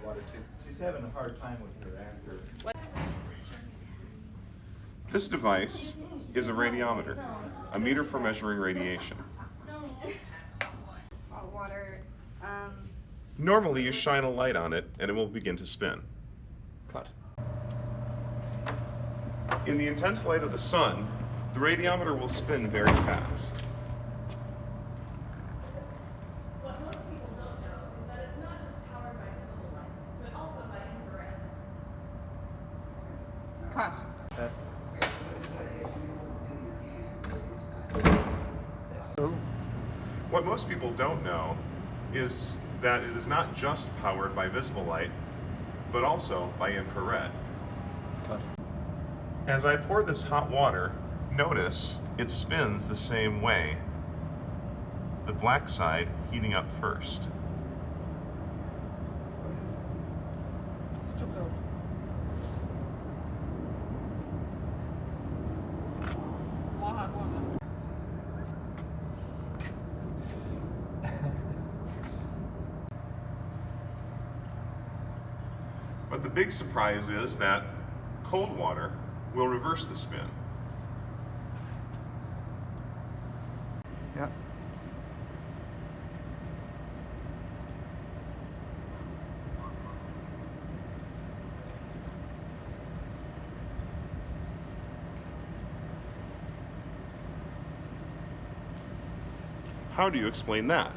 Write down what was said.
water too. She's having a hard time with her actor. This device is a radiometer, a meter for measuring radiation. Water. Normally, you shine a light on it and it will begin to spin. Cut. In the intense light of the sun, the radiometer will spin very fast. What most people don't know is that it's not just powered by visible light, but also by infrared. Cut. Fast. What most people don't know is that it is not just powered by visible light, but also by infrared. Cut. As I pour this hot water, notice it spins the same way, the black side heating up first. It's too cold. More hot water. But the big surprise is that cold water will reverse the spin. Yeah. How do you explain that?